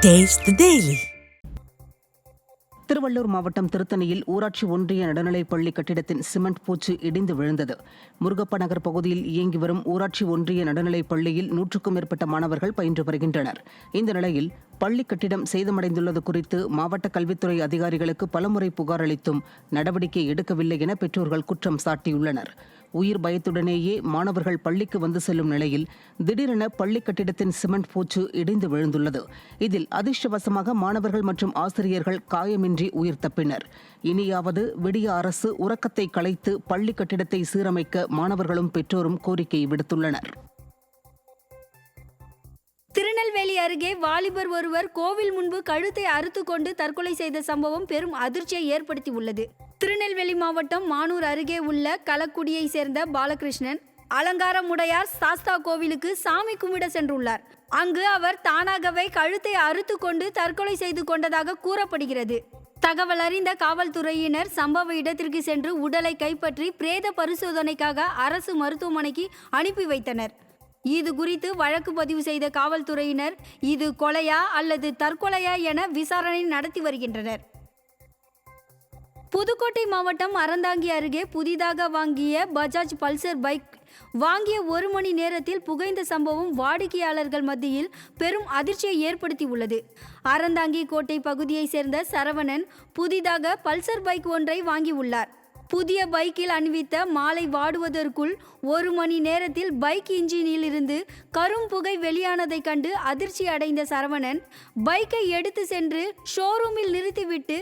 Taste the Daily. Tiruvallur மாவட்டம் திருத்தணியில் ஊராட்சி ஒன்றிய நடுநிலைப் பள்ளி கட்டிடத்தின் சிமெண்ட் பூச்சு இடிந்து விழுந்தது. முருகப்ப நகர் பகுதியில் இயங்கி வரும் ஊராட்சி ஒன்றிய நடுநிலைப் பள்ளியில் 100க்கும் மேற்பட்ட மாணவர்கள் பயின்று வருகின்றனர். இந்த நிலையில் பள்ளி கட்டிடம் சேதமடைந்துள்ளது குறித்து மாவட்ட கல்வித்துறை அதிகாரிகளுக்கு பலமுறை புகார் அளித்தும் நடவடிக்கை எடுக்கவில்லை என பெற்றோர்கள் குற்றம் சாட்டியுள்ளனர். உயிர் பயத்துடனேயே மாணவர்கள் பள்ளிக்கு வந்து செல்லும் நிலையில் திடீரென பள்ளி கட்டிடத்தின் சிமெண்ட் பூச்சு இடிந்து விழுந்துள்ளது. இதில் அதிர்ஷ்டவசமாக மாணவர்கள் மற்றும் ஆசிரியர்கள் காயமின்றி உயிர் தப்பினர். இனியாவது விடிய அரசு உறக்கத்தை கலைத்து பள்ளி கட்டிடத்தை சீரமைக்க மாணவர்களும் பெற்றோரும் கோரிக்கை விடுத்துள்ளனர். திருநெல்வேலி அருகே வாலிபர் ஒருவர் கோவில் முன்பு கழுத்தை அறுத்துக்கொண்டு தற்கொலை செய்த சம்பவம் பெரும் அதிர்ச்சியை ஏற்படுத்தி உள்ளது. திருநெல்வேலி மாவட்டம் மானூர் அருகே உள்ள களக்குடியை சேர்ந்த பாலகிருஷ்ணன் அலங்காரமுடையார் சாஸ்தா கோவிலுக்கு சாமி கும்பிட சென்றுள்ளார். அங்கு அவர் தானாகவே கழுத்தை அறுத்துக்கொண்டு தற்கொலை செய்து கொண்டதாக கூறப்படுகிறது. தகவல் அறிந்த காவல்துறையினர் சம்பவ இடத்திற்கு சென்று உடலை கைப்பற்றி பிரேத பரிசோதனைக்காக அரசு மருத்துவமனைக்கு அனுப்பி வைத்தனர். இது குறித்து வழக்கு பதிவு செய்த காவல்துறையினர் இது கொலையா அல்லது தற்கொலையா என விசாரணை நடத்தி வருகின்றனர். புதுக்கோட்டை மாவட்டம் அறந்தாங்கி அருகே புதிதாக வாங்கிய பஜாஜ் பல்சர் பைக் வாங்கிய 1 மணி நேரத்தில் புகைந்த சம்பவம் வாடிக்கையாளர்கள் மத்தியில் பெரும் அதிர்ச்சியை ஏற்படுத்தி உள்ளது. அறந்தாங்கி கோட்டை பகுதியை சேர்ந்த சரவணன் புதிதாக பல்சர் பைக் ஒன்றை வாங்கியுள்ளார். புதிய பைக்கில் அணிவித்த மாலை வாடுவதற்குள் 1 மணி நேரத்தில் பைக் இன்ஜினில் இருந்து கரும் புகை வெளியானதை கண்டு அதிர்ச்சி அடைந்த சரவணன் பைக்கை எடுத்து சென்று ஷோரூமில் நிறுத்திவிட்டு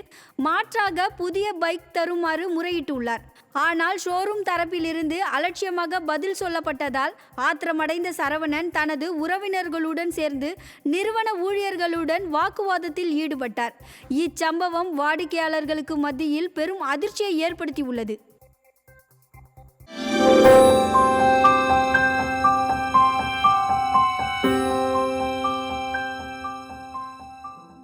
மாற்றாக புதிய பைக் தருமாறு முறையிட்டுள்ளார். ஆனால் ஷோரூம் தரப்பிலிருந்து அலட்சியமாக பதில் சொல்லப்பட்டதால் ஆத்திரமடைந்த சரவணன் தனது உறவினர்களுடன் சேர்ந்து நிறுவன ஊழியர்களுடன் வாக்குவாதத்தில் ஈடுபட்டார். இச்சம்பவம் வாடிக்கையாளர்களுக்கு மத்தியில் பெரும் அதிர்ச்சியை ஏற்படுத்தி உள்ளது.